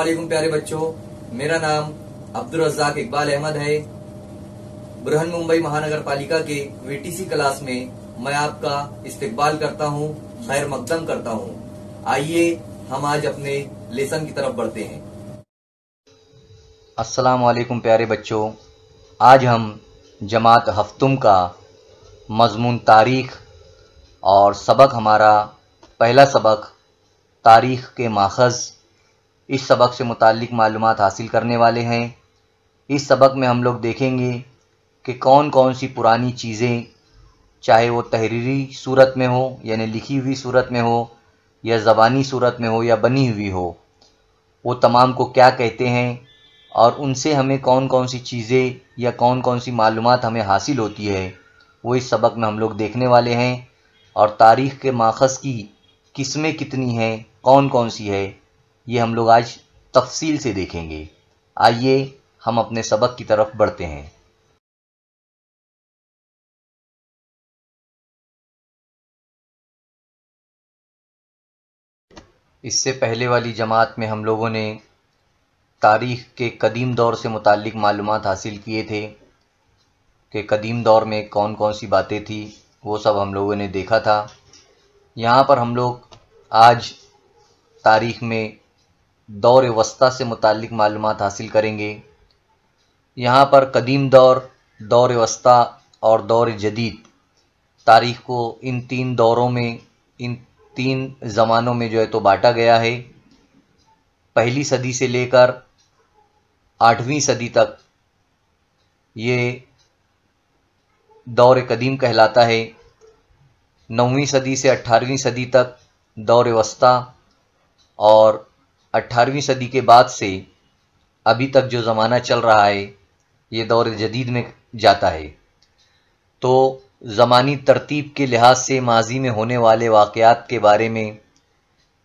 वालेकुम प्यारे बच्चों, मेरा नाम अब्दुल रज़्ज़ाक इकबाल अहमद है। बुरहान मुंबई महानगर पालिका के वीटीसी क्लास में मैं आपका इस्तकबाल करता हूं, खैर मकदम करता हूं। आइए हम आज अपने लेसन की तरफ बढ़ते हैं। अस्सलाम वालेकुम प्यारे बच्चों, आज हम जमात हफ्तुम का मज़मून तारीख़ और सबक हमारा पहला सबक तारीख़ के माखज़, इस सबक से मुताल्लिक़ मालूमात हासिल करने वाले हैं। इस सबक में हम लोग देखेंगे कि कौन कौन सी पुरानी चीज़ें, चाहे वो तहरीरी सूरत में हो यानी लिखी हुई सूरत में हो या ज़बानी सूरत में हो या बनी हुई हो, वो तमाम को क्या कहते हैं और उनसे हमें कौन कौन सी चीज़ें या कौन कौन सी मालूमात हमें हासिल होती है, वो इस सबक में हम लोग देखने वाले हैं। और तारीख़ के माखज़ की किस्में कितनी हैं, कौन कौन सी है, ये हम लोग आज तफसील से देखेंगे। आइए हम अपने सबक की तरफ बढ़ते हैं। इससे पहले वाली जमात में हम लोगों ने तारीख़ के कदीम दौर से मुताल्लिक़ मालूमात हासिल किए थे कि कदीम दौर में कौन कौन सी बातें थी, वो सब हम लोगों ने देखा था। यहाँ पर हम लोग आज तारीख़ में दौर वस्ता से मुताल्लिक़ मालूमात हासिल करेंगे। यहाँ पर कदीम दौर, दौर वस्ता और दौर जदीद, तारीख़ को इन तीन दौरों में, इन तीन ज़मानों में जो है तो बांटा गया है। पहली सदी से लेकर 8वीं सदी तक ये दौर कदीम कहलाता है। 9वीं सदी से 18वीं सदी तक दौर वस्ता और 18वीं सदी के बाद से अभी तक जो ज़माना चल रहा है ये दौर जदीद में जाता है। तो ज़मानी तरतीब के लिहाज से माजी में होने वाले वाक़यात के बारे में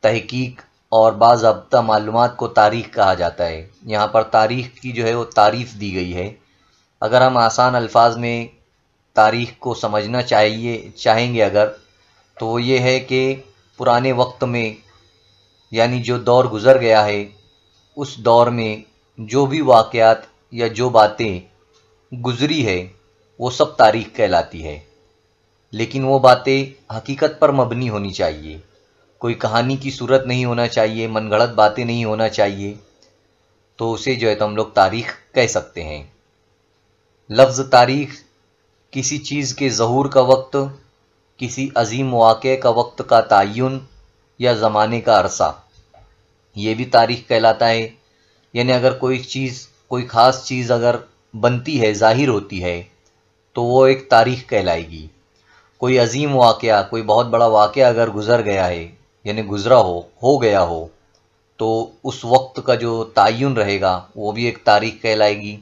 तहकीक और बाज़ाब्ता मालूमात को तारीख़ कहा जाता है। यहाँ पर तारीख़ की जो है वो तारीफ़ दी गई है। अगर हम आसान अल्फाज में तारीख़ को समझना चाहेंगे अगर, तो वो ये है कि पुराने वक्त में यानी जो दौर गुज़र गया है, उस दौर में जो भी वाक़यात या जो बातें गुज़री है वो सब तारीख़ कहलाती है। लेकिन वो बातें हकीकत पर मबनी होनी चाहिए, कोई कहानी की सूरत नहीं होना चाहिए, मनगढ़ंत बातें नहीं होना चाहिए, तो उसे जो है तो हम लोग तारीख़ कह सकते हैं। लफ्ज़ तारीख़ किसी चीज़ के ज़हूर का वक्त, किसी अज़ीम वाक़े का वक्त का तयन या ज़माने का अरसा, ये भी तारीख़ कहलाता है। यानी अगर कोई चीज़, कोई ख़ास चीज़ अगर बनती है, ज़ाहिर होती है, तो वो एक तारीख़ कहलाएगी। कोई अज़ीम वाक़या, कोई बहुत बड़ा वाक़या अगर गुज़र गया है यानी गुज़रा हो गया हो, तो उस वक्त का जो तयन रहेगा वो भी एक तारीख़ कहलाएगी।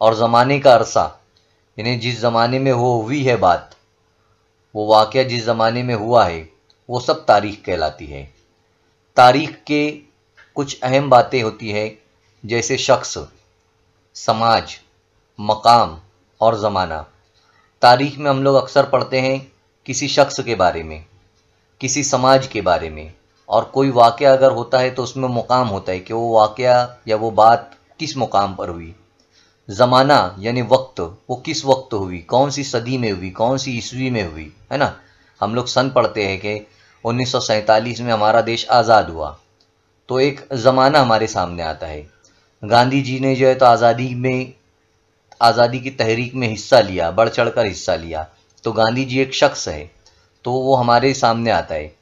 और ज़माने का अरसा यानी जिस ज़माने में वो हुई है बात, वो वाक़या जिस ज़माने में हुआ है, वो सब तारीख़ कहलाती है। तारीख़ के कुछ अहम बातें होती है, जैसे शख्स, समाज, मकाम और ज़माना। तारीख़ में हम लोग अक्सर पढ़ते हैं किसी शख्स के बारे में, किसी समाज के बारे में, और कोई वाक़या अगर होता है तो उसमें मुकाम होता है कि वो वाक़या या वो बात किस मुकाम पर हुई। ज़माना यानी वक्त, वो किस वक्त हुई, कौन सी सदी में हुई, कौन सी ईस्वी में हुई, है ना। हम लोग सन पढ़ते हैं कि 1947 में हमारा देश आज़ाद हुआ, तो एक ज़माना हमारे सामने आता है। गांधी जी ने जो है तो आज़ादी की तहरीक में हिस्सा लिया, बढ़ चढ़ कर हिस्सा लिया, तो गांधी जी एक शख्स है, तो वो हमारे सामने आता है।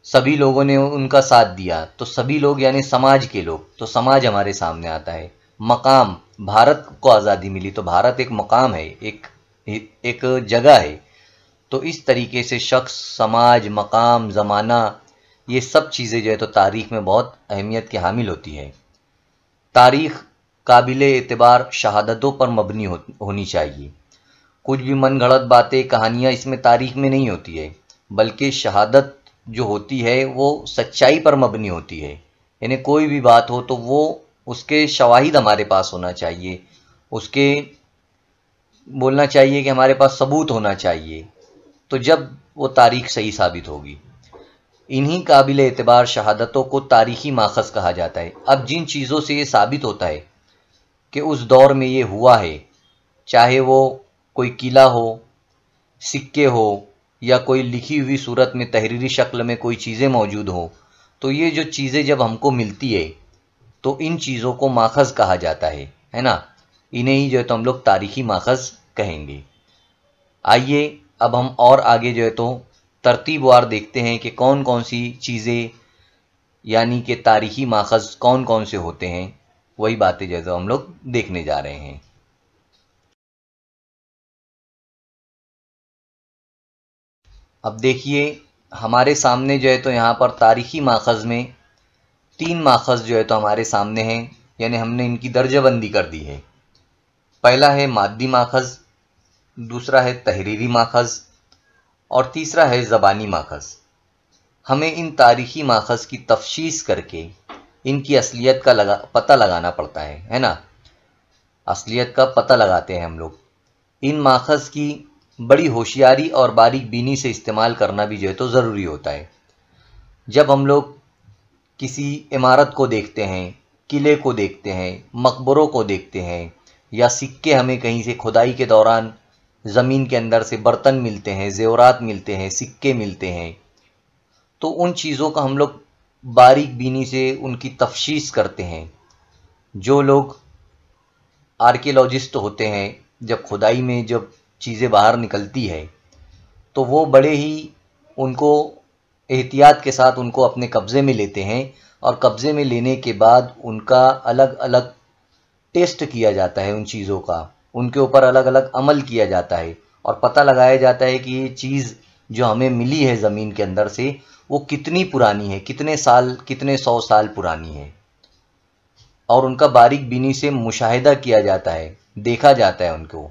सभी लोगों ने उनका साथ दिया, तो सभी लोग यानी समाज के लोग, तो समाज हमारे सामने आता है। मकाम, भारत को आज़ादी मिली तो भारत एक मकाम है, एक जगह है। तो इस तरीके से शख्स, समाज, मकाम, ज़माना, ये सब चीज़ें जो है तो तारीख़ में बहुत अहमियत की हामिल होती है। तारीख़ काबिल एतबार शहादतों पर मबनी होनी चाहिए। कुछ भी मनगढ़ंत बातें, कहानियाँ इसमें तारीख़ में नहीं होती है, बल्कि शहादत जो होती है वो सच्चाई पर मबनी होती है। यानी कोई भी बात हो तो वो उसके शवाहिद हमारे पास होना चाहिए, उसके बोलना चाहिए कि हमारे पास सबूत होना चाहिए, तो जब वो तारीख़ सही साबित होगी। इन्हीं काबिल एतबार शहादतों को तारीखी माखज़ कहा जाता है। अब जिन चीज़ों से ये साबित होता है कि उस दौर में ये हुआ है, चाहे वो कोई किला हो, सिक्के हो, या कोई लिखी हुई सूरत में तहरीरी शक्ल में कोई चीज़ें मौजूद हो, तो ये जो चीज़ें जब हमको मिलती है तो इन चीज़ों को माखज़ कहा जाता है ना। इन्हें ही जो है तो हम लोग तारीखी माखज़ कहेंगे। आइए अब हम और आगे जो है तो तरतीबवार देखते हैं कि कौन कौन सी चीज़ें यानी कि तारीखी माखज़ कौन कौन से होते हैं। वही बातें जो है तो हम लोग देखने जा रहे हैं। अब देखिए हमारे सामने जो है तो यहाँ पर तारीखी माखज़ में 3 माखज़ जो है तो हमारे सामने हैं, यानी हमने इनकी दर्जाबंदी कर दी है। पहला है मादी माखज़, दूसरा है तहरीरी माखज़ और तीसरा है ज़बानी माखज़। हमें इन तारीखी माखज़ की तफ़शीस करके इनकी असलियत का पता लगाना पड़ता है ना। असलियत का पता लगाते हैं हम लोग। इन माखज़ की बड़ी होशियारी और बारीक बीनी से इस्तेमाल करना भी जो है तो ज़रूरी होता है। जब हम लोग किसी इमारत को देखते हैं, किले को देखते हैं, मकबरों को देखते हैं, या सिक्के हमें कहीं से खुदाई के दौरान ज़मीन के अंदर से बर्तन मिलते हैं, ज़ेवरात मिलते हैं, सिक्के मिलते हैं, तो उन चीज़ों का हम लोग बारीक बीनी से उनकी तफ़शीस करते हैं। जो लोग आर्कियोलॉजिस्ट होते हैं, जब खुदाई में जब चीज़ें बाहर निकलती है तो वो बड़े ही उनको एहतियात के साथ उनको अपने कब्ज़े में लेते हैं, और कब्ज़े में लेने के बाद उनका अलग अलग टेस्ट किया जाता है। उन चीज़ों का उनके ऊपर अलग अलग अमल किया जाता है और पता लगाया जाता है कि ये चीज़ जो हमें मिली है ज़मीन के अंदर से वो कितनी पुरानी है, कितने साल, कितने 100 साल पुरानी है, और उनका बारीक बीनी से मुशाहिदा किया जाता है, देखा जाता है उनको।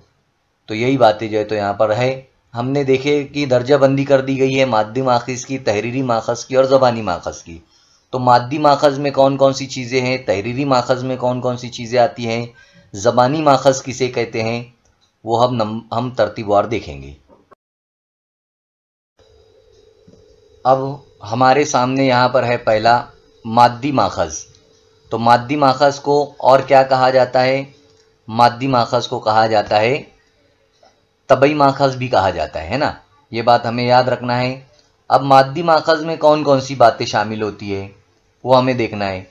तो यही बातें जो है तो यहाँ पर है। हमने देखे कि दर्जाबंदी कर दी गई है मादी माखज़ की, तहरीरी माखज़ की और ज़बानी माखज़ की। तो मादी माखज़ में कौन कौन सी चीज़ें हैं, तहरीरी माखज़ में कौन कौन सी चीज़ें आती हैं, ज़बानी माखज़ किसे कहते हैं, वो हम तरतीबवार देखेंगे। अब हमारे सामने यहाँ पर है पहला मादी माखज़। तो मादी माखज़ को और क्या कहा जाता है? मादी माखज़ को कहा जाता है तबई माखज़ भी कहा जाता है ना। ये बात हमें याद रखना है। अब मादी माखज़ में कौन कौन सी बातें शामिल होती है वो हमें देखना है।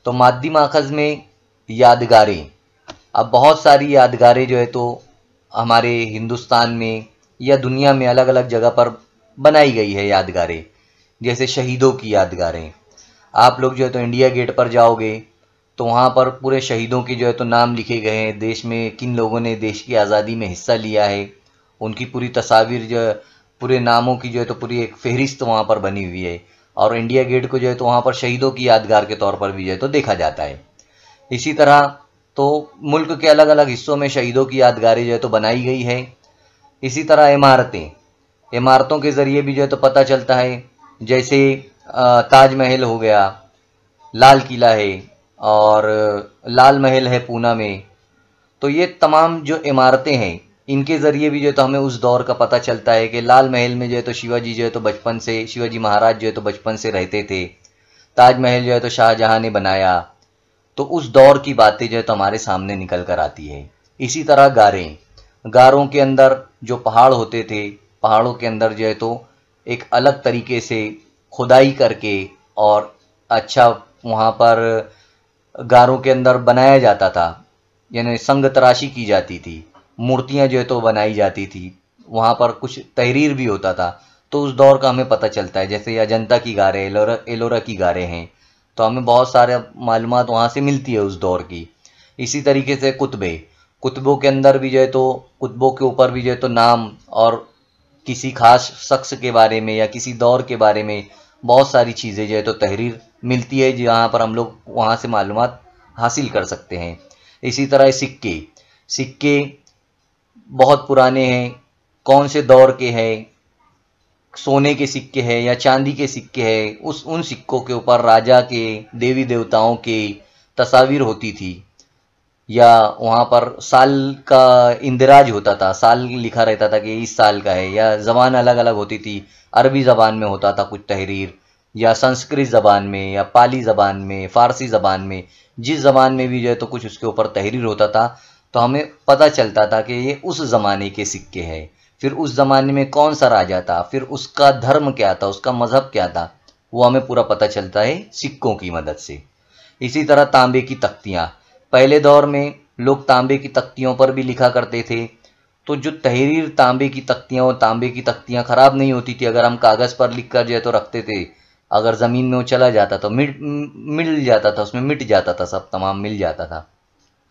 तो मादी माखज़ में यादगारें, अब बहुत सारी यादगारें जो है तो हमारे हिंदुस्तान में या दुनिया में अलग अलग जगह पर बनाई गई है यादगारें। जैसे शहीदों की यादगारें, आप लोग जो है तो इंडिया गेट पर जाओगे तो वहाँ पर पूरे शहीदों के जो है तो नाम लिखे गए हैं, देश में किन लोगों ने देश की आज़ादी में हिस्सा लिया है, उनकी पूरी तस्वीर जो है, पूरे नामों की जो है तो पूरी एक फहरिस्त वहाँ पर बनी हुई है। और इंडिया गेट को जो है तो वहाँ पर शहीदों की यादगार के तौर पर भी जो है तो देखा जाता है। इसी तरह तो मुल्क के अलग अलग हिस्सों में शहीदों की यादगारें जो है तो बनाई गई है। इसी तरह इमारतों के ज़रिए भी जो है तो पता चलता है। जैसे ताजमहल हो गया, लाल किला है और लाल महल है पूना में। तो ये तमाम जो इमारतें हैं इनके ज़रिए भी जो है तो हमें उस दौर का पता चलता है कि लाल महल में जो है तो शिवाजी महाराज जो है तो बचपन से रहते थे। ताजमहल जो है तो शाहजहां ने बनाया। तो उस दौर की बातें जो है तो हमारे सामने निकल कर आती है। इसी तरह गारों के अंदर जो पहाड़ होते थे, पहाड़ों के अंदर जो है तो एक अलग तरीके से खुदाई करके और अच्छा वहाँ पर गारों के अंदर बनाया जाता था, यानी संग तराशी की जाती थी, मूर्तियाँ जो है तो बनाई जाती थी, वहाँ पर कुछ तहरीर भी होता था। तो उस दौर का हमें पता चलता है। जैसे अजंता की गारें, एलोरा की गारें हैं, तो हमें बहुत सारे मालूमात वहाँ से मिलती है उस दौर की। इसी तरीके से कुतुबों के अंदर भी जो है तो कुतुबों के ऊपर भी जो है तो नाम और किसी खास शख्स के बारे में या किसी दौर के बारे में बहुत सारी चीज़ें जो है तो तहरीर मिलती है, जहाँ पर हम लोग वहाँ से मालूमात हासिल कर सकते हैं। इसी तरह सिक्के बहुत पुराने हैं, कौन से दौर के हैं, सोने के सिक्के हैं या चांदी के सिक्के हैं, उन सिक्कों के ऊपर राजा के, देवी देवताओं के तस्वीर होती थी, या वहाँ पर साल का इंदिराज होता था, साल लिखा रहता था कि इस साल का है, या ज़बान अलग अलग होती थी। अरबी ज़बान में होता था कुछ तहरीर, या संस्कृत ज़बान में या पाली ज़बान में, फ़ारसी ज़बान में, जिस ज़बान में भी जो है तो कुछ उसके ऊपर तहरीर होता था, तो हमें पता चलता था कि ये उस ज़माने के सिक्के हैं। फिर उस ज़माने में कौन सा राजा था, फिर उसका धर्म क्या था, उसका मज़हब क्या था, वो हमें पूरा पता चलता है सिक्कों की मदद से। इसी तरह तांबे की तख्तियाँ, पहले दौर में लोग तांबे की तख्तियों पर भी लिखा करते थे। तो जो तहरीर तांबे की तख्तियाँ, और तांबे की तख्तियाँ ख़राब नहीं होती थी। अगर हम कागज़ पर लिख कर जो है तो रखते थे, अगर ज़मीन में वो चला जाता तो मिल जाता था, उसमें मिट जाता था, सब तमाम मिल जाता था।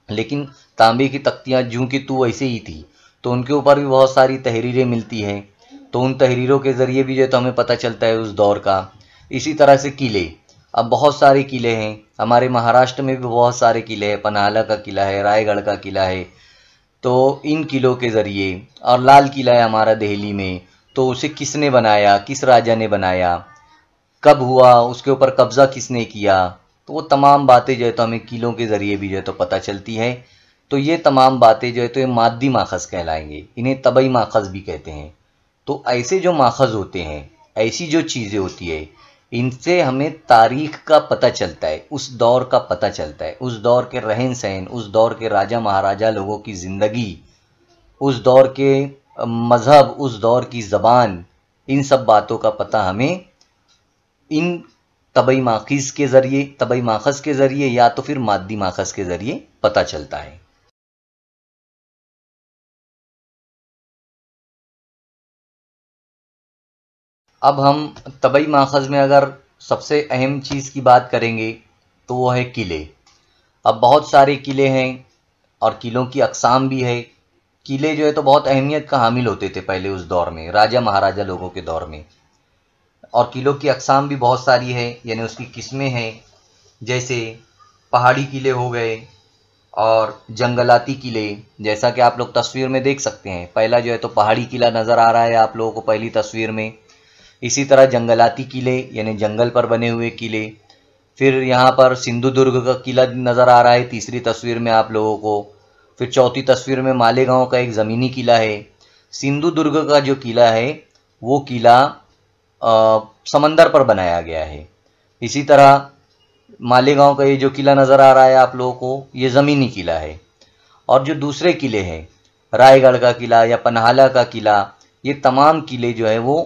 लेकिन तांबे की तख्तियाँ जूं की तू वैसे ही थी, तो उनके ऊपर भी बहुत सारी तहरीरें मिलती हैं। तो उन तहरीरों के ज़रिए भी जो है तो हमें पता चलता है उस दौर का। इसी तरह से किले, अब बहुत सारे किले हैं हमारे महाराष्ट्र में भी, बहुत सारे किले हैं। पन्हाला का किला है, रायगढ़ का किला है। तो इन किलों के ज़रिए, और लाल किला है हमारा दिल्ली में, तो उसे किसने बनाया, किस राजा ने बनाया, कब हुआ, उसके ऊपर कब्ज़ा किसने किया, तो वो तमाम बातें जो है तो हमें किलों के ज़रिए भी जो है तो पता चलती है। तो ये तमाम बातें जो है तो ये मादी माखज़ कहलाएंगे, इन्हें तबई माखज़ भी कहते हैं। तो ऐसे जो माखज़ होते हैं, ऐसी जो चीज़ें होती है, इनसे हमें तारीख़ का पता चलता है, उस दौर का पता चलता है, उस दौर के रहन सहन, उस दौर के राजा महाराजा लोगों की ज़िंदगी, उस दौर के मज़हब, उस दौर की ज़बान, इन सब बातों का पता हमें इन तबई माखज़ के ज़रिए या तो फिर मादी माखज़ के ज़रिए पता चलता है। अब हम तबई माखज़ में अगर सबसे अहम चीज़ की बात करेंगे तो वो है किले। अब बहुत सारे किले हैं और किलों की अक़साम भी है। किले जो है तो बहुत अहमियत का हामिल होते थे पहले उस दौर में, राजा महाराजा लोगों के दौर में। और किलों की अक़साम भी बहुत सारी है, यानी उसकी किस्में हैं। जैसे पहाड़ी किले हो गए और जंगलाती किले, जैसा कि आप लोग तस्वीर में देख सकते हैं। पहला जो है तो पहाड़ी किला नज़र आ रहा है आप लोगों को पहली तस्वीर में। इसी तरह जंगलाती किले यानी जंगल पर बने हुए किले। फिर यहाँ पर सिंधुदुर्ग का किला नज़र आ रहा है तीसरी तस्वीर में आप लोगों को। फिर चौथी तस्वीर में मालेगांव का एक ज़मीनी किला है। सिंधुदुर्ग का जो किला है वो किला समंदर पर बनाया गया है। इसी तरह मालेगांव का ये जो किला नज़र आ रहा है आप लोगों को, ये ज़मीनी किला है। और जो दूसरे किले हैं, रायगढ़ का किला या पन्हाला का किला, ये तमाम किले जो है वो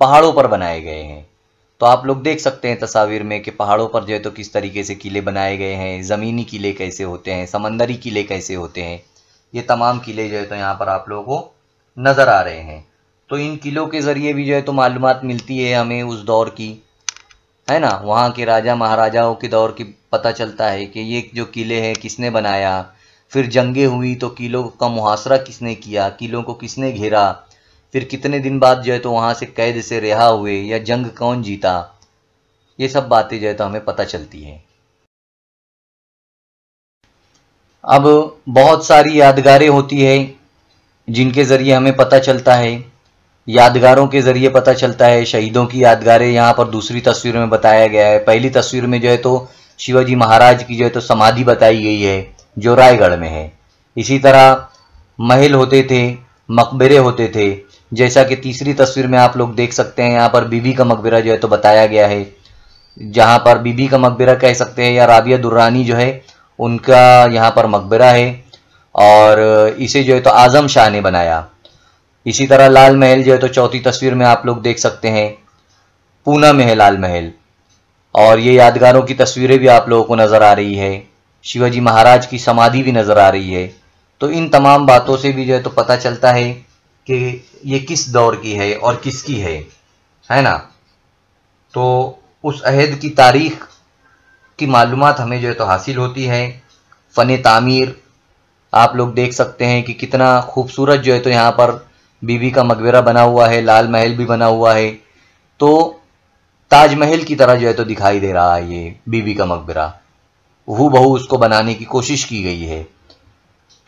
पहाड़ों पर बनाए गए हैं। तो आप लोग देख सकते हैं तस्वीर में कि पहाड़ों पर जो है तो किस तरीके से किले बनाए गए हैं, ज़मीनी किले कैसे होते हैं, समंदरी किले कैसे होते हैं। ये तमाम किले जो है तो यहाँ पर आप लोगों को नज़र आ रहे हैं। तो इन किलों के ज़रिए भी जो है तो मालूमात मिलती है हमें उस दौर की, है ना। वहाँ के राजा महाराजाओं के दौर की पता चलता है कि ये जो किले हैं किसने बनाया। फिर जंगें हुई तो किलों का मुहासरा किसने किया, किलों को किसने घेरा, फिर कितने दिन बाद जो है तो वहाँ से कैद से रिहा हुए या जंग कौन जीता। ये सब बातें जो है तो हमें पता चलती हैं। अब बहुत सारी यादगारें होती है जिनके ज़रिए हमें पता चलता है। यादगारों के ज़रिए पता चलता है। शहीदों की यादगारें यहाँ पर दूसरी तस्वीर में बताया गया है। पहली तस्वीर में जो है तो शिवाजी महाराज की जो है तो समाधि बताई गई है जो रायगढ़ में है। इसी तरह महल होते थे, मकबरे होते थे, जैसा कि तीसरी तस्वीर में आप लोग देख सकते हैं। यहाँ पर बीबी का मकबरा जो है तो बताया गया है, जहाँ पर बीबी का मकबरा कह सकते हैं या राबिया दुर्रानी जो है उनका यहाँ पर मकबरा है, और इसे जो है तो आज़म शाह ने बनाया। इसी तरह लाल महल जो है तो चौथी तस्वीर में आप लोग देख सकते हैं, पूना में है लाल महल, और ये यादगारों की तस्वीरें भी आप लोगों को नज़र आ रही है। शिवाजी महाराज की समाधि भी नज़र आ रही है। तो इन तमाम बातों से भी जो है तो पता चलता है कि ये किस दौर की है और किसकी है ना। तो उस अहद की तारीख की मालूमात हमें जो है तो हासिल होती है। फ़न तामीर आप लोग देख सकते हैं कि कितना खूबसूरत जो है तो यहाँ पर बीबी का मकबरा बना हुआ है, लाल महल भी बना हुआ है। तो ताजमहल की तरह जो है तो दिखाई दे रहा है ये बीबी का मकबरा, हूबहू उसको बनाने की कोशिश की गई है।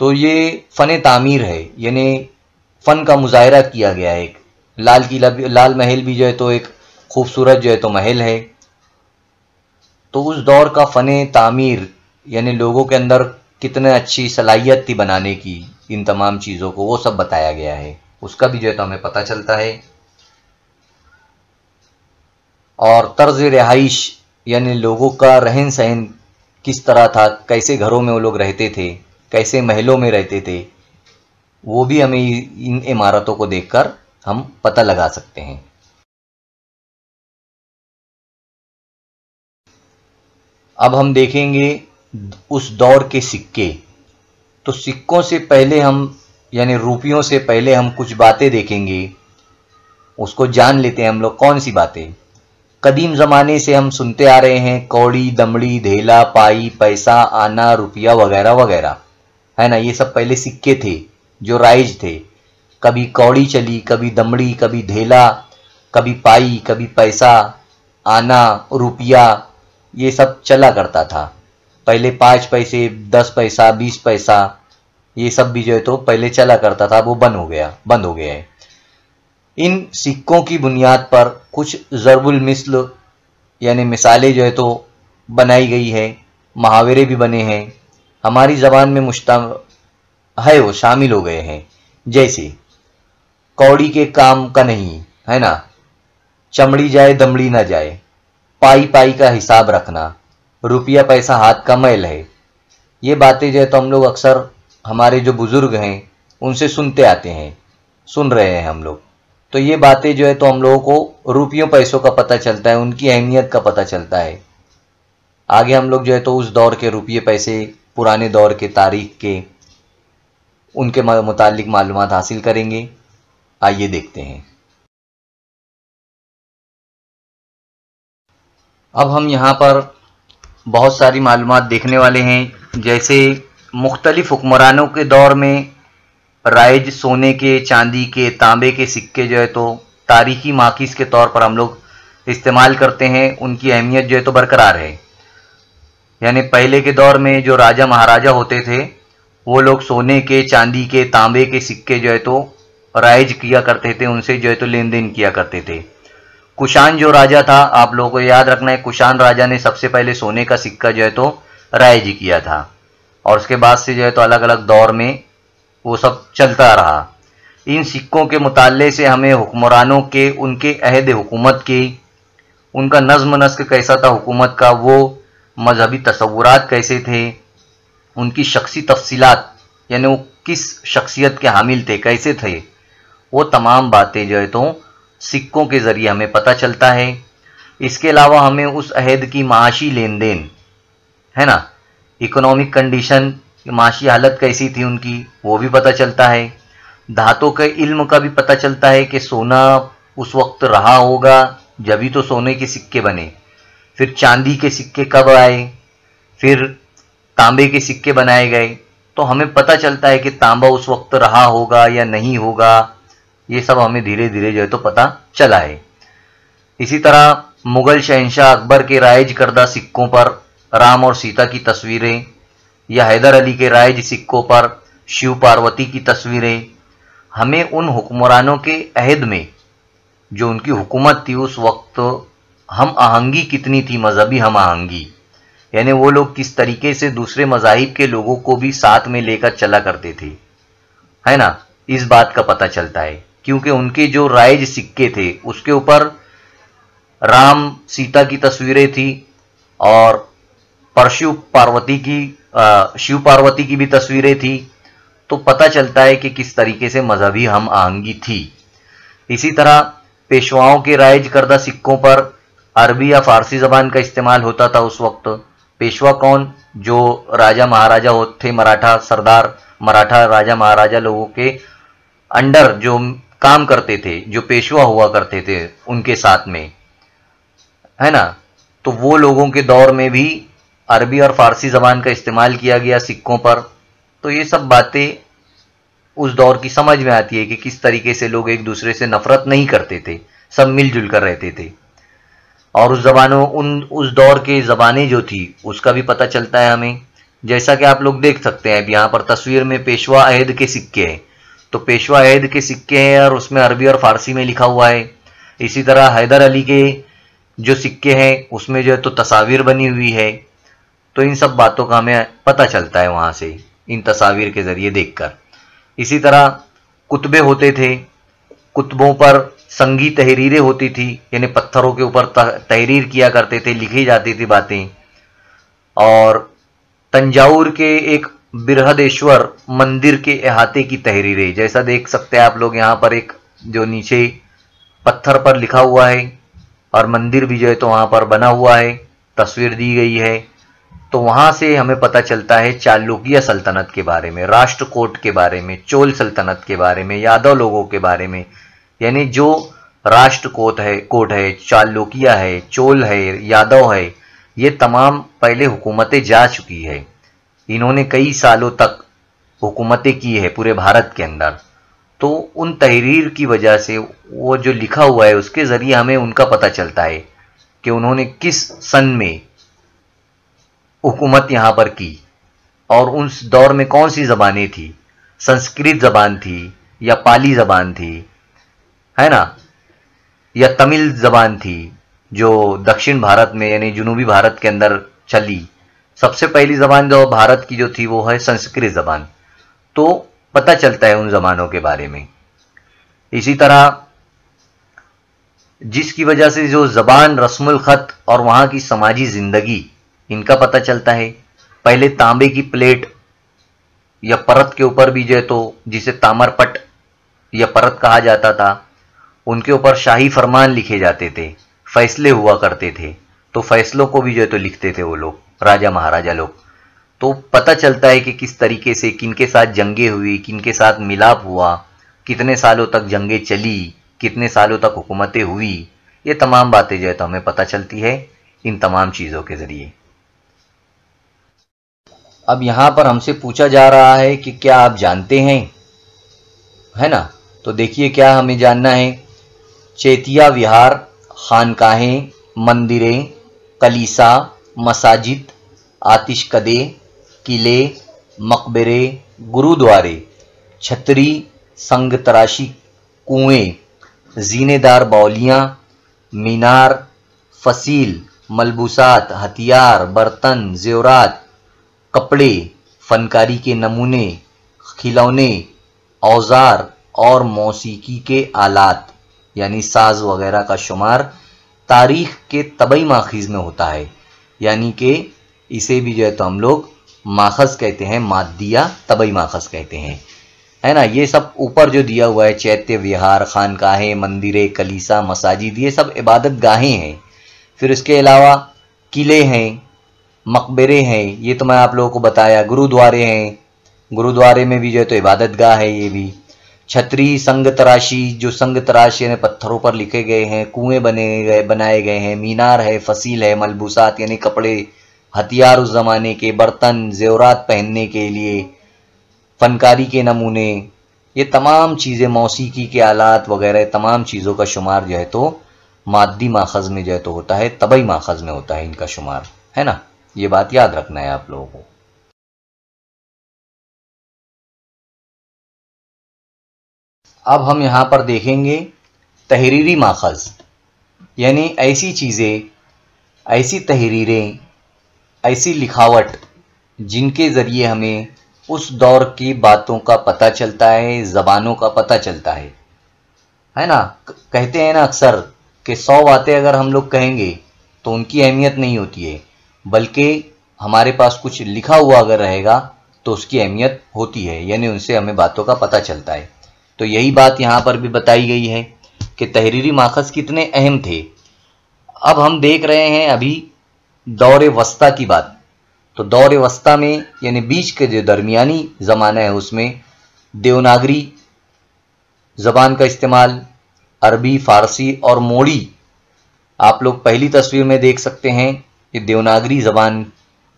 तो ये फ़न तामीर है, यानी फ़न का मुज़ाहरा किया गया है। एक लाल महल भी जो है तो एक खूबसूरत जो है तो महल है। तो उस दौर का फ़न तामीर यानी लोगों के अंदर कितने अच्छी सलाहियत थी बनाने की इन तमाम चीज़ों को, वो सब बताया गया है। उसका भी जो है तो हमें पता चलता है। और तर्ज रिहाइश यानी लोगों का रहन सहन किस तरह था, कैसे घरों में वो लोग रहते थे, कैसे महलों में रहते थे, वो भी हमें इन इमारतों को देखकर हम पता लगा सकते हैं। अब हम देखेंगे उस दौर के सिक्के। तो सिक्कों से पहले हम यानी रुपयों से पहले हम कुछ बातें देखेंगे, उसको जान लेते हैं हम लोग। कौन सी बातें? कदीम ज़माने से हम सुनते आ रहे हैं कौड़ी, दमड़ी, धेला, पाई, पैसा, आना, रुपया वगैरह वगैरह, है ना। ये सब पहले सिक्के थे जो राइज थे। कभी कौड़ी चली, कभी दमड़ी, कभी धेला, कभी पाई, कभी पैसा, आना, रुपया, ये सब चला करता था। पहले 5 पैसे, 10 पैसा, 20 पैसा, ये सब भी जो है तो पहले चला करता था, वो बंद हो गया है। इन सिक्कों की बुनियाद पर कुछ ज़रबुल मिस्ल यानी मिसालें जो है तो बनाई गई है, मुहावरे भी बने हैं, हमारी ज़बान में है वो शामिल हो गए हैं। जैसे कौड़ी के काम का नहीं, है ना, चमड़ी जाए दमड़ी ना जाए, पाई पाई का हिसाब रखना, रुपया पैसा हाथ का मैल है। ये बातें जो है तो हम लोग अक्सर हमारे जो बुजुर्ग हैं उनसे सुनते आते हैं, सुन रहे हैं हम लोग। तो ये बातें जो है तो हम लोगों को रुपयों पैसों का पता चलता है, उनकी अहमियत का पता चलता है। आगे हम लोग जो है तो उस दौर के रुपये पैसे, पुराने दौर के तारीख के, उनके मुतालिक मालूमात हासिल करेंगे। आइए देखते हैं। अब हम यहाँ पर बहुत सारी मालूमात देखने वाले हैं। जैसे मुख्तलिफ हुक्मरानों के दौर में राइज सोने के, चांदी के, तांबे के सिक्के जो है तो तारीखी माकिस के तौर पर हम लोग इस्तेमाल करते हैं। उनकी अहमियत जो है तो बरकरार है। यानी पहले के दौर में जो राजा महाराजा होते थे वो लोग सोने के, चांदी के, तांबे के सिक्के जो है तो राइज किया करते थे, उनसे जो है तो लेन देन किया करते थे। कुशान जो राजा था, आप लोगों को याद रखना है, कुशान राजा ने सबसे पहले सोने का सिक्का जो है तो राइज किया था, और उसके बाद से जो है तो अलग अलग दौर में वो सब चलता रहा। इन सिक्कों के मुताले से हमें हुक्मरानों के, उनके अहद हुकूमत के, उनका नज़्म नस्क कैसा था हुकूमत का, वो मजहबी तसव्वुरात कैसे थे, उनकी शख्सी तफसीलात यानी वो किस शख्सियत के हामिल थे, कैसे थे, वो तमाम बातें जो है तो सिक्कों के ज़रिए हमें पता चलता है। इसके अलावा हमें उस अहद की माशी लेन देन, है ना, इकोनॉमिक कंडीशन, माशी हालत कैसी थी उनकी, वो भी पता चलता है। धातों के इल्म का भी पता चलता है कि सोना उस वक्त रहा होगा जब ही तो सोने के सिक्के बने। फिर चांदी के सिक्के कब आए, फिर तांबे के सिक्के बनाए गए, तो हमें पता चलता है कि तांबा उस वक्त रहा होगा या नहीं होगा। ये सब हमें धीरे धीरे जो है तो पता चला है। इसी तरह मुगल शहंशाह अकबर के राइज करदा सिक्कों पर राम और सीता की तस्वीरें, या हैदर अली के राइज सिक्कों पर शिव पार्वती की तस्वीरें, हमें उन हुक्मरानों के अहद में जो उनकी हुकूमत थी उस वक्त हम आहंगी कितनी थी, मजहबी हम आहंगी, यानी वो लोग किस तरीके से दूसरे मजाहिब के लोगों को भी साथ में लेकर चला करते थे, है ना, इस बात का पता चलता है। क्योंकि उनके जो राइज सिक्के थे उसके ऊपर राम सीता की तस्वीरें थी और शिव पार्वती की भी तस्वीरें थी, तो पता चलता है कि किस तरीके से मजहबी हम आहंगी थी। इसी तरह पेशवाओं के राइज करदा सिक्कों पर अरबी या फारसी जबान का इस्तेमाल होता था उस वक्त। पेशवा कौन? जो राजा महाराजा थे, मराठा सरदार, मराठा राजा महाराजा लोगों के अंडर जो काम करते थे, जो पेशवा हुआ करते थे उनके साथ में, है ना। तो वो लोगों के दौर में भी अरबी और फारसी जबान का इस्तेमाल किया गया सिक्कों पर। तो ये सब बातें उस दौर की समझ में आती है कि किस तरीके से लोग एक दूसरे से नफरत नहीं करते थे, सब मिलजुल कर रहते थे। और उस दौर के ज़बानें जो थी उसका भी पता चलता है हमें। जैसा कि आप लोग देख सकते हैं, अब यहाँ पर तस्वीर में पेशवा अहद के सिक्के हैं, तो पेशवा अहद के सिक्के हैं और उसमें अरबी और फारसी में लिखा हुआ है। इसी तरह हैदर अली के जो सिक्के हैं उसमें जो है तो तस्वीर बनी हुई है। तो इन सब बातों का हमें पता चलता है वहाँ से, इन तस्वीर के ज़रिए देखकर। इसी तरह कुतबे होते थे, कुतुबों पर संगी तहरीरें होती थी, यानी पत्थरों के ऊपर तहरीर किया करते थे, लिखी जाती थी बातें। और तंजावुर के एक बृहदेश्वर मंदिर के अहाते की तहरीरें, जैसा देख सकते हैं आप लोग यहाँ पर, एक जो नीचे पत्थर पर लिखा हुआ है और मंदिर भी जो है तो वहां पर बना हुआ है, तस्वीर दी गई है। तो वहां से हमें पता चलता है चालुक्य सल्तनत के बारे में, राष्ट्रकूट के बारे में, चोल सल्तनत के बारे में, यादव लोगों के बारे में। यानी जो राष्ट्रकूट है, चालुक्य है, चोल है, यादव है, ये तमाम पहले हुकूमतें जा चुकी है। इन्होंने कई सालों तक हुकूमतें की है पूरे भारत के अंदर। तो उन तहरीर की वजह से वो जो लिखा हुआ है उसके जरिए हमें उनका पता चलता है कि उन्होंने किस सन में हुकूमत यहां पर की और उस दौर में कौन सी जबानें थी, संस्कृत जबान थी या पाली जबान थी, है ना, या तमिल जबान थी जो दक्षिण भारत में यानी जनूबी भारत के अंदर चली। सबसे पहली जबान जो भारत की जो थी वो है संस्कृत जबान। तो पता चलता है उन जबानों के बारे में। इसी तरह जिसकी वजह से जो जबान, रस्मुल खत और वहां की समाजी जिंदगी, इनका पता चलता है। पहले तांबे की प्लेट या परत के ऊपर भी जो है तो जिसे तामरपट या परत कहा जाता था, उनके ऊपर शाही फरमान लिखे जाते थे, फैसले हुआ करते थे। तो फैसलों को भी जो है तो लिखते थे वो लोग, राजा महाराजा लोग। तो पता चलता है कि किस तरीके से किनके साथ जंगें हुई, किनके साथ मिलाप हुआ, कितने सालों तक जंगें चली, कितने सालों तक हुकूमतें हुई। ये तमाम बातें जो है तो हमें पता चलती है इन तमाम चीज़ों के ज़रिए। अब यहाँ पर हमसे पूछा जा रहा है कि क्या आप जानते हैं, है ना। तो देखिए क्या हमें जानना है। चैतिया विहार, खानकाहें, मंदिरें, कलीसा, मसाजिद, आतिशकदे, किले, मकबरे, गुरुद्वारे, छतरी, संग तराशी कुएं, जीनेदार बाउलियाँ, मीनार, फसील, मलबूसात, हथियार, बर्तन, जेवरात, कपड़े, फनकारी के नमूने, खिलौने, औजार और मौसीकी के आलात यानी साज वगैरह का शुमार तारीख के तबई माखीज में होता है। यानी कि इसे भी जो है तो हम लोग माखज कहते हैं, मादिया तबई माखज कहते हैं, है ना। ये सब ऊपर जो दिया हुआ है, चैत्य विहार, खानकाहें, मंदिरें, कलीसा, मसाजिद, ये सब इबादत गाहें हैं। फिर इसके अलावा किले हैं, मकबरे हैं, ये तो मैं आप लोगों को बताया, गुरुद्वारे हैं, गुरुद्वारे में भी जो है तो इबादत गाह है। ये भी छतरी, संग तराशी, जो संग तराश यानी पत्थरों पर लिखे गए हैं, कुएं बनाए गए हैं, मीनार है, फसील है, मलबूसात यानी कपड़े, हथियार उस जमाने के, बर्तन, जेवरात पहनने के लिए, फनकारी के नमूने, ये तमाम चीज़ें, मौसीकी के आलात वगैरह, तमाम चीज़ों का शुमार जो है तो मादी माखज में जो है तो होता है, तबई माखज में होता है इनका शुमार, है ना। ये बात याद रखना है आप लोगों को। अब हम यहां पर देखेंगे तहरीरी माखज, यानी ऐसी चीज़ें, ऐसी तहरीरें, ऐसी लिखावट जिनके ज़रिए हमें उस दौर की बातों का पता चलता है, ज़बानों का पता चलता है ना। कहते हैं ना अक्सर कि 100 बातें अगर हम लोग कहेंगे तो उनकी अहमियत नहीं होती है, बल्कि हमारे पास कुछ लिखा हुआ अगर रहेगा तो उसकी अहमियत होती है, यानी उनसे हमें बातों का पता चलता है। तो यही बात यहाँ पर भी बताई गई है कि तहरीरी माखज कितने अहम थे। अब हम देख रहे हैं अभी दौर वस्ता की बात। तो दौर वस्ता में यानी बीच के जो दरमियानी ज़माना है उसमें देवनागरी ज़बान का इस्तेमाल, अरबी, फ़ारसी और मोड़ी, आप लोग पहली तस्वीर में देख सकते हैं कि देवनागरी ज़बान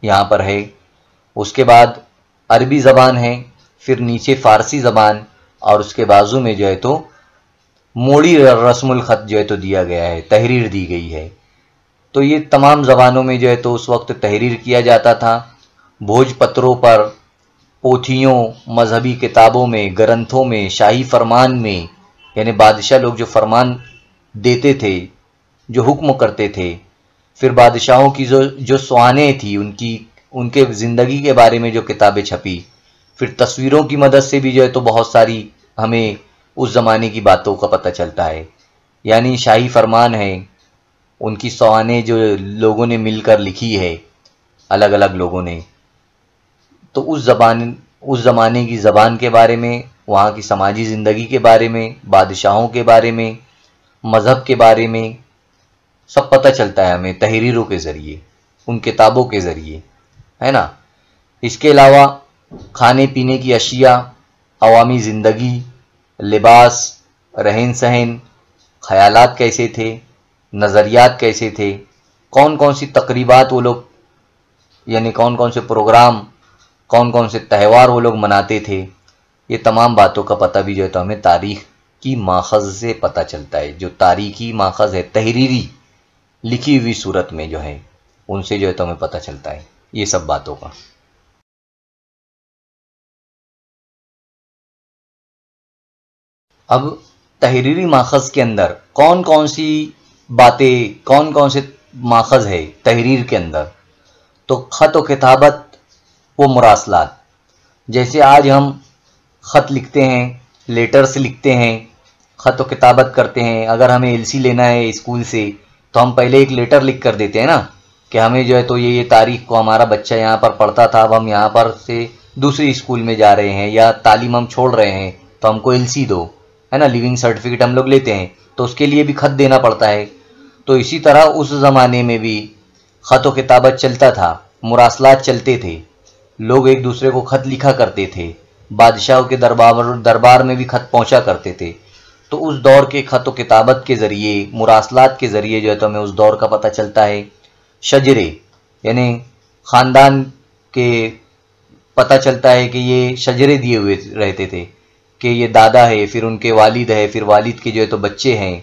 यहाँ पर है, उसके बाद अरबी ज़बान है, फिर नीचे फ़ारसी ज़बान और उसके बाजू में जो है तो मोड़ी रस्मुल ख़त जो है तो दिया गया है, तहरीर दी गई है। तो ये तमाम ज़बानों में जो है तो उस वक्त तहरीर किया जाता था। भोजपत्रों पर, पोथियों, मजहबी किताबों में, ग्रंथों में, शाही फरमान में, यानी बादशाह लोग जो फरमान देते थे, जो हुक्म करते थे, फिर बादशाहों की जो सुआनें थी, उनके ज़िंदगी के बारे में जो किताबें छपी, फिर तस्वीरों की मदद से भी जो है तो बहुत सारी हमें उस ज़माने की बातों का पता चलता है। यानी शाही फरमान है, उनकी सवानें जो लोगों ने मिलकर लिखी है, अलग अलग लोगों ने, तो उस ज़माने की ज़बान के बारे में, वहाँ की समाजी ज़िंदगी के बारे में, बादशाहों के बारे में, मज़हब के बारे में सब पता चलता है हमें तहरीरों के ज़रिए, उन किताबों के ज़रिए, है ना। इसके अलावा खाने पीने की अशिया, अवामी ज़िंदगी, लिबास, रहन सहन, ख़यालात कैसे थे, नज़रियात कैसे थे, कौन कौन सी तकरीबात वो लोग, यानी कौन कौन से प्रोग्राम, कौन कौन से त्यौहार वो लोग मनाते थे, ये तमाम बातों का पता भी जो है तो हमें तारीख़ की माखज़ से पता चलता है। जो तारीख़ी माखज़ है, तहरीरी लिखी हुई सूरत में जो है, उनसे जो है तो हमें पता चलता है ये सब बातों का। अब तहरीरी माखज़ के अंदर कौन कौन सी बातें, कौन कौन से माखज़ है तहरीर के अंदर, तो ख़त व किताबत व मुरासलात। जैसे आज हम ख़त लिखते हैं, लेटर्स लिखते हैं, ख़त व किताबत करते हैं। अगर हमें एलसी लेना है स्कूल से तो हम पहले एक लेटर लिख कर देते हैं ना, कि हमें जो है तो ये तारीख़ को हमारा बच्चा यहाँ पर पढ़ता था, अब हम यहाँ पर से दूसरी स्कूल में जा रहे हैं या तालीम हम छोड़ रहे हैं तो हमको एलसी दो, है ना। लिविंग सर्टिफिकेट हम लोग लेते हैं तो उसके लिए भी ख़त देना पड़ता है। तो इसी तरह उस ज़माने में भी ख़त व किताबत चलता था, मुरासलात चलते थे, लोग एक दूसरे को ख़त लिखा करते थे, बादशाहों के दरबार में भी ख़त पहुँचा करते थे। तो उस दौर के ख़त व किताबत के ज़रिए, मुरासलात के ज़रिए जो है तो हमें उस दौर का पता चलता है। शजरे यानी ख़ानदान के पता चलता है कि ये शजरे दिए हुए रहते थे कि ये दादा है, फिर उनके वालिद है, फिर वालिद के जो है तो बच्चे हैं,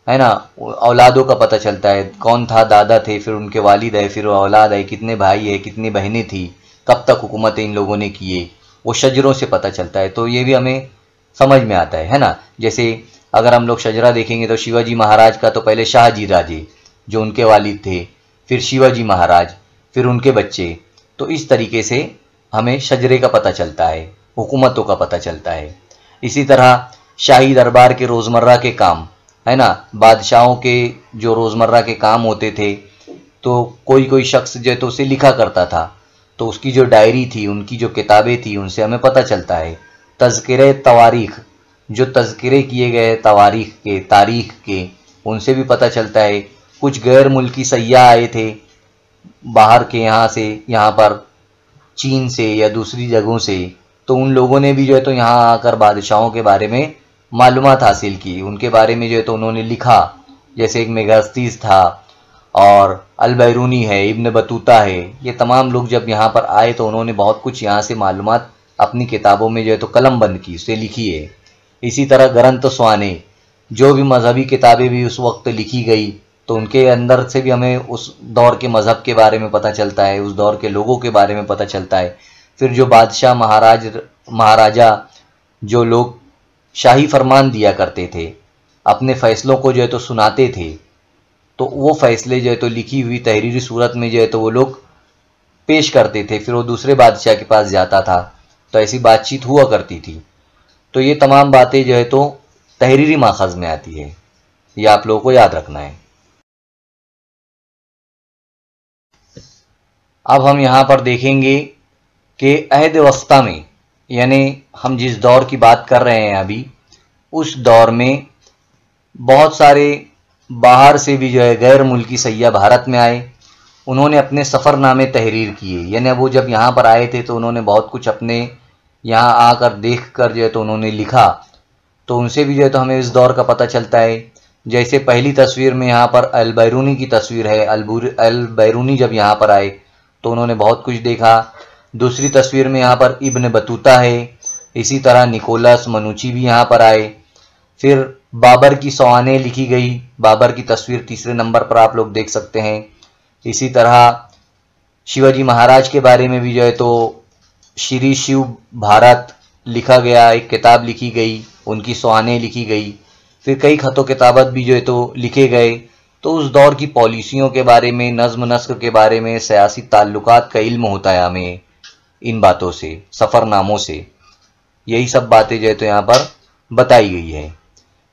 है ना। औलादों का पता चलता है, कौन था दादा थे, फिर उनके वालिद है, फिर औलाद है, कितने भाई है, कितनी बहनें थी, कब तक हुकूमत इन लोगों ने किए, वो शजरों से पता चलता है। तो ये भी हमें समझ में आता है ना। जैसे अगर हम लोग शजरा देखेंगे तो शिवाजी महाराज का तो पहले शाहजी राजे जो उनके वालिद थे, फिर शिवाजी महाराज, फिर उनके बच्चे। तो इस तरीके से हमें शजरे का पता चलता है, हुकूमतों का पता चलता है। इसी तरह शाही दरबार के रोज़मर्रा के काम, है ना, बादशाहों के जो रोज़मर्रा के काम होते थे, तो कोई कोई शख्स जो है तो उसे लिखा करता था, तो उसकी जो डायरी थी, उनकी जो किताबें थी, उनसे हमें पता चलता है। तज़किरे तवारीख़, जो तज़किरे किए गए तवारीख़ के, तारीख़ के, उनसे भी पता चलता है। कुछ गैर मुल्की सयाह आए थे बाहर के, यहाँ से, यहाँ पर चीन से या दूसरी जगहों से, तो उन लोगों ने भी जो है तो यहाँ आकर बादशाहों के बारे में मालूमात हासिल की, उनके बारे में जो है तो उन्होंने लिखा। जैसे एक मेगास्तीस था और अल बैरूनी है, इब्न बतूता है, ये तमाम लोग जब यहाँ पर आए तो उन्होंने बहुत कुछ यहाँ से मालूमात अपनी किताबों में जो है तो कलम बंद की, उसे लिखी है। इसी तरह ग्रंथ स्वाने, जो भी मजहबी किताबें भी उस वक्त लिखी गई, तो उनके अंदर से भी हमें उस दौर के मज़हब के बारे में पता चलता है, उस दौर के लोगों के बारे में पता चलता है। फिर जो बादशाह महाराजा जो लोग शाही फरमान दिया करते थे, अपने फ़ैसलों को जो है तो सुनाते थे, तो वो फ़ैसले जो है तो लिखी हुई तहरीरी सूरत में जो है तो वो लोग पेश करते थे, फिर वो दूसरे बादशाह के पास जाता था, तो ऐसी बातचीत हुआ करती थी। तो ये तमाम बातें जो है तो तहरीरी माखज़ में आती है, ये आप लोगों को याद रखना है। अब हम यहाँ पर देखेंगे कि अहद वस्ता में, यानी हम जिस दौर की बात कर रहे हैं अभी, उस दौर में बहुत सारे बाहर से भी जो है गैर मुल्की सयाह भारत में आए, उन्होंने अपने सफ़रनामे तहरीर किए। यानी वो जब यहाँ पर आए थे तो उन्होंने बहुत कुछ अपने यहाँ आकर देख कर जो है तो उन्होंने लिखा, तो उनसे भी जो है तो हमें इस दौर का पता चलता है। जैसे पहली तस्वीर में यहाँ पर अल बैरूनी की तस्वीर है, अल बैरूनी जब यहाँ पर आए तो उन्होंने बहुत कुछ देखा। दूसरी तस्वीर में यहाँ पर इब्न बतूता है, इसी तरह निकोलस मनुची भी यहाँ पर आए। फिर बाबर की सवानें लिखी गई, बाबर की तस्वीर तीसरे नंबर पर आप लोग देख सकते हैं। इसी तरह शिवाजी महाराज के बारे में भी जो है तो श्री शिव भारत लिखा गया, एक किताब लिखी गई, उनकी सवानें लिखी गई। फिर कई ख़त व किताबत भी जो है तो लिखे गए। तो उस दौर की पॉलिसियों के बारे में, नज़्म नस्र के बारे में, सियासी ताल्लुकात का इल्म होता है हमें इन बातों से, सफ़रनामों से। यही सब बातें जो है तो यहाँ पर बताई गई है।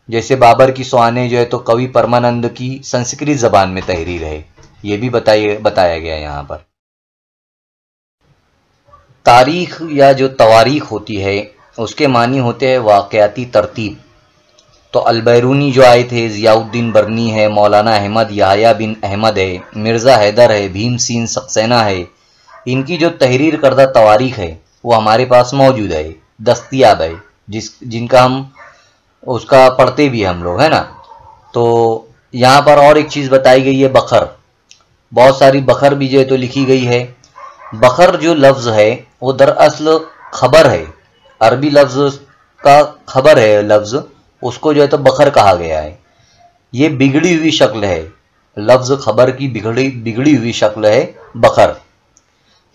जैसे बाबर की सुहाने जो है तो कवि परमानंद की संस्कृत जबान में तहरीर है, ये भी बताया गया है यहाँ पर। तारीख या जो तवारीख होती है उसके मानी होते हैं वाक़याती तरतीब। तो अलबैरूनी जो आए थे, ज़ियाउद्दीन बरनी है, मौलाना अहमद याहया बिन अहमद है, मिर्ज़ा हैदर है, भीम सिंह सक्सेना है, इनकी जो तहरीर करदा तवारीख है वो हमारे पास मौजूद है, दस्तयाब है, जिनका हम उसका पढ़ते भी हम लोग, है ना। तो यहाँ पर और एक चीज़ बताई गई है, बखर। बहुत सारी बखर भी जो है तो लिखी गई है। बखर जो लफ्ज़ है वो दरअसल खबर है, अरबी लफ्ज़ का खबर है लफ्ज़, उसको जो है तो बखर कहा गया है। ये बिगड़ी हुई शक्ल है, लफ्ज़ खबर की बिगड़ी हुई शक्ल है बखर।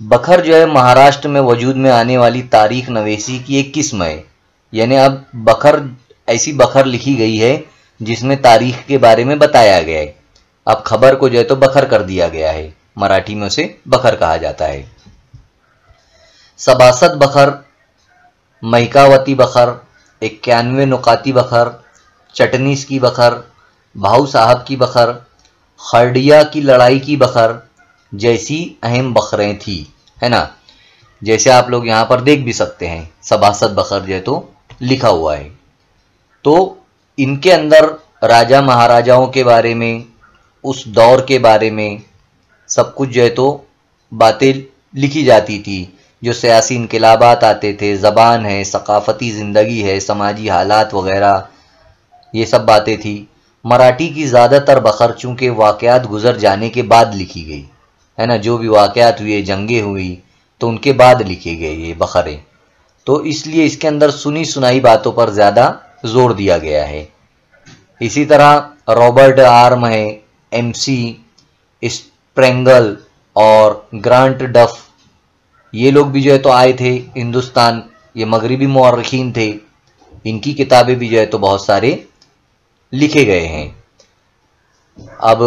बखर जो है महाराष्ट्र में वजूद में आने वाली तारीख नवेसी की एक किस्म है। यानी अब बखर, ऐसी बखर लिखी गई है जिसमें तारीख के बारे में बताया गया है। अब खबर को जो है तो बखर कर दिया गया है, मराठी में उसे बखर कहा जाता है। सबासत बखर, महिकावती बखर, 91 नुकाती बखर, चटनीस की बखर, भाऊ साहब की बखर, खरडिया की लड़ाई की बखर जैसी अहम बखरें थी, है ना। जैसे आप लोग यहाँ पर देख भी सकते हैं, सबासत बखर जो है तो लिखा हुआ है। तो इनके अंदर राजा महाराजाओं के बारे में, उस दौर के बारे में सब कुछ जो है तो बातें लिखी जाती थी। जो सियासी इनकलाबात आते थे, ज़बान है, सकाफ़ती ज़िंदगी है, समाजी हालात वगैरह, ये सब बातें थी। मराठी की ज़्यादातर बखर चूँकि वाक़यात गुज़र जाने के बाद लिखी गई, है ना, जो भी वाक़यात हुए, जंगें हुई, तो उनके बाद लिखे गए ये बखरें। तो इसलिए इसके अंदर सुनी सुनाई बातों पर ज़्यादा जोर दिया गया है। इसी तरह रॉबर्ट आर्म है, MC स्प्रेंगल और ग्रांट डफ, ये लोग भी जो है तो आए थे हिंदुस्तान, ये मगरिबी मुअर्रिखीन थे। इनकी किताबें भी जो है तो बहुत सारे लिखे गए हैं। अब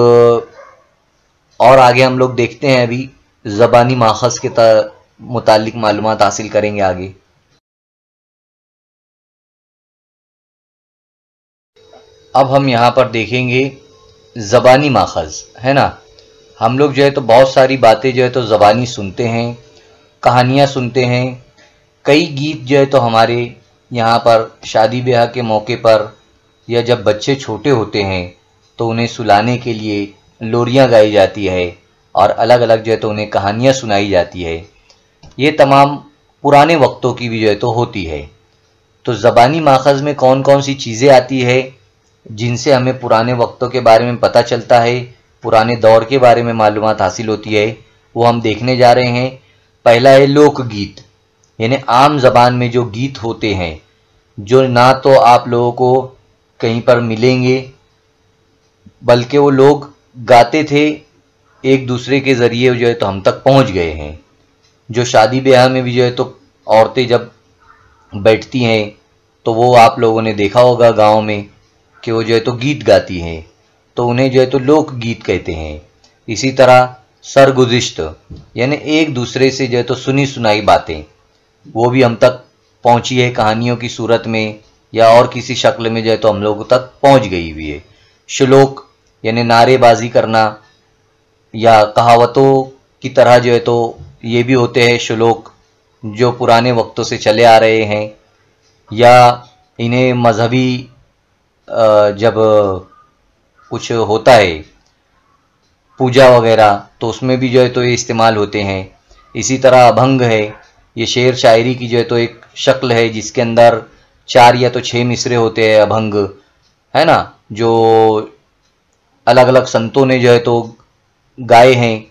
और आगे हम लोग देखते हैं, अभी ज़बानी माखज़ के मुतालिक मालूमात हासिल करेंगे आगे। अब हम यहाँ पर देखेंगे ज़बानी माखज़, है ना। हम लोग जो है तो बहुत सारी बातें जो है तो ज़बानी सुनते हैं, कहानियाँ सुनते हैं। कई गीत जो है तो हमारे यहाँ पर शादी ब्याह के मौके पर या जब बच्चे छोटे होते हैं तो उन्हें सुलाने के लिए लोरियाँ गाई जाती है और अलग अलग जो है तो उन्हें कहानियाँ सुनाई जाती है। ये तमाम पुराने वक्तों की भी जो है तो होती है। तो ज़बानी माखज़ में कौन कौन सी चीज़ें आती है जिनसे हमें पुराने वक्तों के बारे में पता चलता है, पुराने दौर के बारे में मालूमात हासिल होती है, वो हम देखने जा रहे हैं। पहला है लोकगीत, यानी आम ज़बान में जो गीत होते हैं, जो ना तो आप लोगों को कहीं पर मिलेंगे बल्कि वो लोग गाते थे, एक दूसरे के ज़रिए जो है तो हम तक पहुंच गए हैं। जो शादी ब्याह में भी जो है तो औरतें जब बैठती हैं तो वो आप लोगों ने देखा होगा गांव में कि वो जो है तो गीत गाती हैं, तो उन्हें जो है तो लोक गीत कहते हैं। इसी तरह सरगुज़िश्त, यानी एक दूसरे से जो है तो सुनी सुनाई बातें, वो भी हम तक पहुंची है कहानियों की सूरत में या और किसी शक्ल में जो है तो हम लोगों तक पहुंच गई हुई है। श्लोक, यानी नारेबाजी करना या कहावतों की तरह जो है तो ये भी होते हैं श्लोक, जो पुराने वक्तों से चले आ रहे हैं। या इन्हें मजहबी जब कुछ होता है पूजा वगैरह तो उसमें भी जो है तो ये इस्तेमाल होते हैं। इसी तरह अभंग है, ये शेर शायरी की जो है तो एक शक्ल है जिसके अंदर 4 या तो 6 मिसरे होते हैं अभंग, है ना, जो अलग अलग संतों ने जो है तो गाए हैं,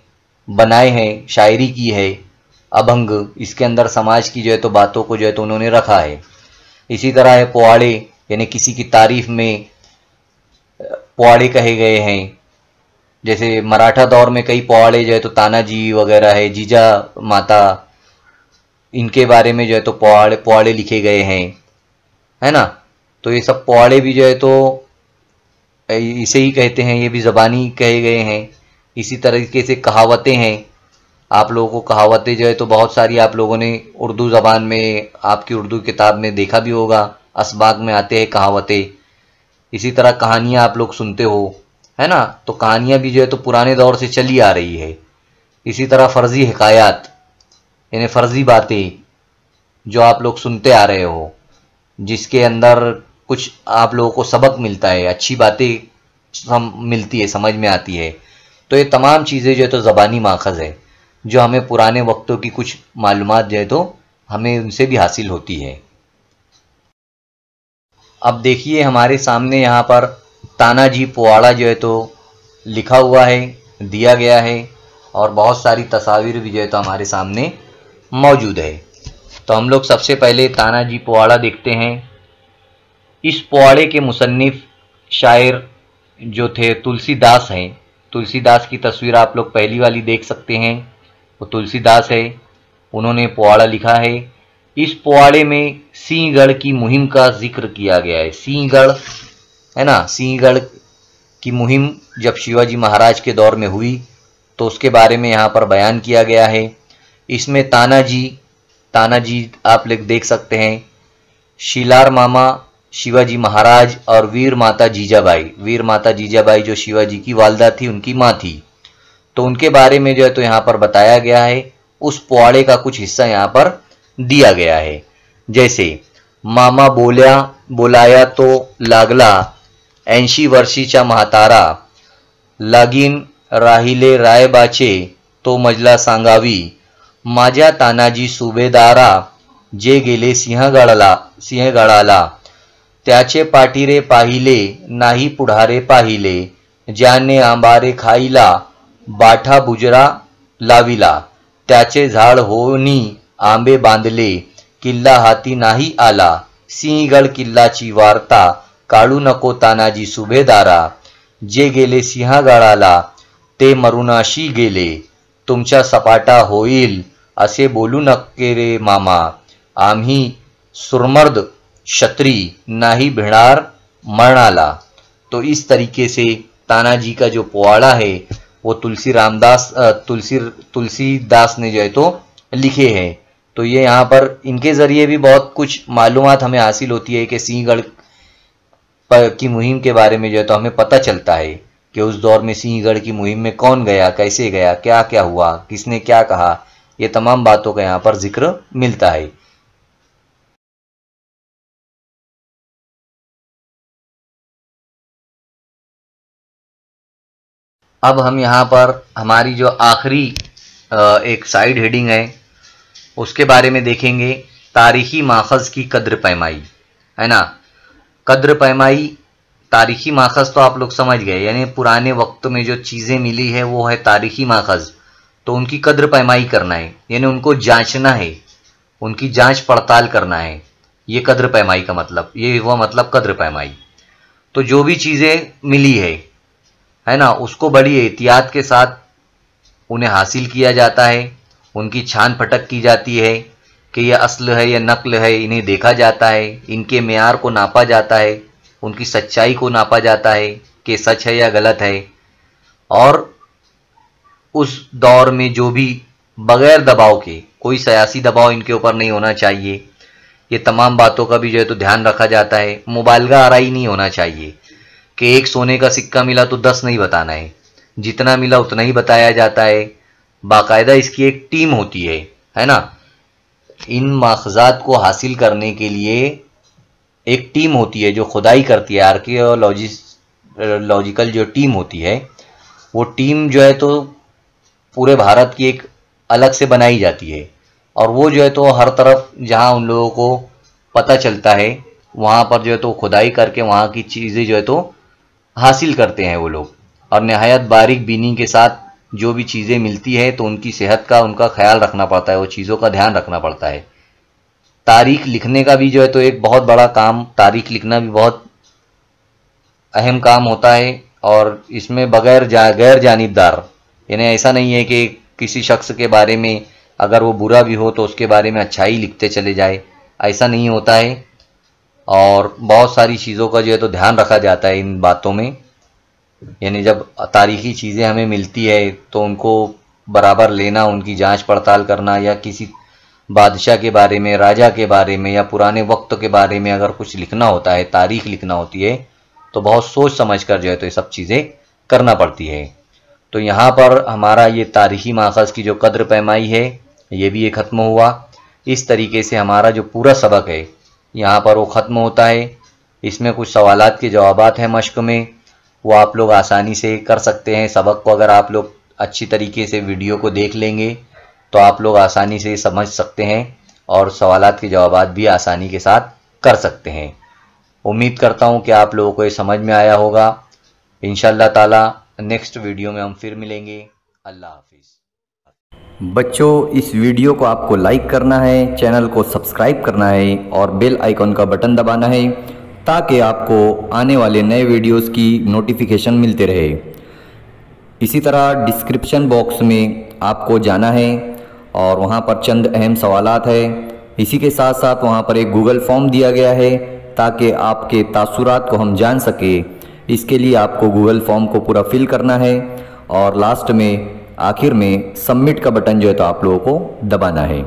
बनाए हैं, शायरी की है अभंग। इसके अंदर समाज की जो है तो बातों को जो है तो उन्होंने रखा है। इसी तरह है पोवाड़े, यानी किसी की तारीफ में पोवाड़े कहे गए हैं। जैसे मराठा दौर में कई पोवाड़े जो है तो तानाजी वगैरह है, जीजा माता, इनके बारे में जो है तो पोवाड़े लिखे गए हैं, है ना। तो ये सब पोवाड़े भी जो है तो इसे ही कहते हैं, ये भी ज़बानी कहे गए हैं। इसी तरीके से कहावतें हैं, आप लोगों को कहावतें जो है तो बहुत सारी आप लोगों ने उर्दू ज़बान में आपकी उर्दू किताब में देखा भी होगा असबाग में आते हैं कहावतें। इसी तरह कहानियां आप लोग सुनते हो, है ना, तो कहानियां भी जो है तो पुराने दौर से चली आ रही है। इसी तरह फर्जी हिकायात यानी फर्जी बातें जो आप लोग सुनते आ रहे हो, जिसके अंदर कुछ आप लोगों को सबक मिलता है, अच्छी बातें मिलती है, समझ में आती है, तो ये तमाम चीज़ें जो है तो ज़बानी माखज़ है, जो हमें पुराने वक्तों की कुछ मालूमात जो है तो हमें उनसे भी हासिल होती है। अब देखिए हमारे सामने यहाँ पर तानाजी पोवाड़ा जो है तो लिखा हुआ है, दिया गया है, और बहुत सारी तस्वीर भी जो है तो हमारे सामने मौजूद है। तो हम लोग सबसे पहले तानाजी पोवाड़ा देखते हैं। इस पोवाड़े के मुसन्निफ शायर जो थे तुलसीदास हैं। तुलसीदास की तस्वीर आप लोग पहली वाली देख सकते हैं, वो तुलसीदास है, उन्होंने पोवाड़ा लिखा है। इस पोवाड़े में सिंहगढ़ की मुहिम का जिक्र किया गया है। सिंहगढ़ है ना, सिंहगढ़ की मुहिम जब शिवाजी महाराज के दौर में हुई तो उसके बारे में यहाँ पर बयान किया गया है। इसमें तानाजी आप लोग देख सकते हैं, शिलार मामा शिवाजी महाराज और वीर माता जीजाबाई जो शिवाजी की वालदा थी, उनकी माँ थी, तो उनके बारे में जो है तो यहाँ पर बताया गया है। उस पोवाड़े का कुछ हिस्सा यहाँ पर दिया गया है, जैसे मामा बोलाया तो लागला 80 वर्षीचा म्हातारा, लागीन राहिले रायबाचे तो मजला सांगावी, माझ्या तानाजी सुभेदारा जे गेले सिंहगडाला, त्याचे पाठीरे पाहिले नाही पुढारे पाहिले, ज्याने आंबारे खाईला बाठा बुजरा लाविला, त्याचे झाड होनी आंबे बांधले, किल्ला हाती नाही आला, सिंहगड किल्लाची वार्ता काढू नको तानाजी सुभेदारा, जे गेले सिंहगडाला ते मरुनाशी गेले, तुमच्या सपाटा होईल असे बोलू नके रे मामा, आम्ही सुरमर्द क्षत्री नाही भिणार मरणाला। तो इस तरीके से तानाजी का जो पोवाड़ा है वो तुलसीदास ने जो है तो लिखे हैं। तो ये यहाँ पर इनके जरिए भी बहुत कुछ मालूमात हमें हासिल होती है कि सिंहगढ़ की मुहिम के बारे में जो है तो हमें पता चलता है कि उस दौर में सिंहगढ़ की मुहिम में कौन गया, कैसे गया, क्या क्या हुआ, किसने क्या कहा, ये तमाम बातों का यहाँ पर जिक्र मिलता है। अब हम यहाँ पर हमारी जो आखिरी एक साइड हेडिंग है उसके बारे में देखेंगे, तारीखी माखज़ की कद्र पैमाई, है ना। कद्र पैमाई, तारीखी माखज़ तो आप लोग समझ गए, यानी पुराने वक्त में जो चीज़ें मिली है वो है तारीखी माखज़, तो उनकी कद्र पैमाई करना है, यानी उनको जांचना है, उनकी जांच पड़ताल करना है, ये कद्र पैमाई का मतलब, ये हुआ मतलब कद्र पैमाई। तो जो भी चीज़ें मिली है ना, उसको बड़ी एहतियात के साथ उन्हें हासिल किया जाता है, उनकी छान फटक की जाती है कि यह असल है या नकल है, इन्हें देखा जाता है, इनके मेयार को नापा जाता है, उनकी सच्चाई को नापा जाता है कि सच है या गलत है, और उस दौर में जो भी बगैर दबाव के, कोई सियासी दबाव इनके ऊपर नहीं होना चाहिए, ये तमाम बातों का भी जो है तो ध्यान रखा जाता है। मुबालगा आराई नहीं होना चाहिए कि एक सोने का सिक्का मिला तो 10 नहीं बताना है, जितना मिला उतना ही बताया जाता है। बाकायदा इसकी एक टीम होती है ना। इन माखज़ात को हासिल करने के लिए एक टीम होती है जो खुदाई करती है, आर्कियोलॉजिकल जो टीम होती है, वो टीम जो है तो पूरे भारत की एक अलग से बनाई जाती है, और वो जो है तो हर तरफ जहाँ उन लोगों को पता चलता है वहाँ पर जो है तो खुदाई करके वहाँ की चीज़ें जो है तो हासिल करते हैं वो लोग, और नहायत बारीक बीनी के साथ जो भी चीज़ें मिलती है तो उनकी सेहत का उनका ख्याल रखना पड़ता है, वो चीज़ों का ध्यान रखना पड़ता है। तारीख लिखने का भी जो है तो एक बहुत बड़ा काम, तारीख लिखना भी बहुत अहम काम होता है, और इसमें बगैर गैर जानिबदार, यानी ऐसा नहीं है कि किसी शख्स के बारे में अगर वो बुरा भी हो तो उसके बारे में अच्छाई लिखते चले जाए, ऐसा नहीं होता है। और बहुत सारी चीज़ों का जो है तो ध्यान रखा जाता है इन बातों में, यानी जब तारीखी चीज़ें हमें मिलती है तो उनको बराबर लेना, उनकी जांच पड़ताल करना, या किसी बादशाह के बारे में, राजा के बारे में या पुराने वक्त के बारे में अगर कुछ लिखना होता है, तारीख लिखना होती है, तो बहुत सोच समझ कर जो है तो ये सब चीज़ें करना पड़ती है। तो यहाँ पर हमारा ये तारीखी माखज़ की जो कद्र पैमाई है ये भी ये ख़त्म हुआ। इस तरीके से हमारा जो पूरा सबक है यहाँ पर वो ख़त्म होता है। इसमें कुछ सवालात के जवाबात हैं मश्क में, वो आप लोग आसानी से कर सकते हैं। सबक को अगर आप लोग अच्छी तरीके से वीडियो को देख लेंगे तो आप लोग आसानी से समझ सकते हैं और सवालात के जवाबात भी आसानी के साथ कर सकते हैं। उम्मीद करता हूँ कि आप लोगों को ये समझ में आया होगा। इंशाअल्लाह ताला नेक्स्ट वीडियो में हम फिर मिलेंगे। अल्लाह हाफिज़। बच्चों, इस वीडियो को आपको लाइक करना है, चैनल को सब्सक्राइब करना है और बेल आइकॉन का बटन दबाना है ताकि आपको आने वाले नए वीडियोस की नोटिफिकेशन मिलते रहे। इसी तरह डिस्क्रिप्शन बॉक्स में आपको जाना है और वहाँ पर चंद अहम सवालात है। इसी के साथ साथ वहाँ पर एक गूगल फॉर्म दिया गया है ताकि आपके तासुरात को हम जान सके। इसके लिए आपको गूगल फॉर्म को पूरा फिल करना है और लास्ट में आखिर में सबमिट का बटन जो है तो आप लोगों को दबाना है।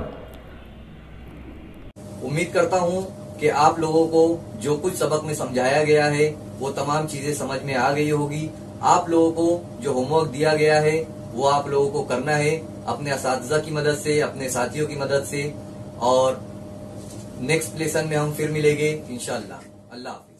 उम्मीद करता हूँ कि आप लोगों को जो कुछ सबक में समझाया गया है वो तमाम चीजें समझ में आ गई होगी। आप लोगों को जो होमवर्क दिया गया है वो आप लोगों को करना है अपने असातिज़ा की मदद से, अपने साथियों की मदद से। और नेक्स्ट लेसन में हम फिर मिलेंगे इंशाअल्लाह। अल्लाह हाफिज़।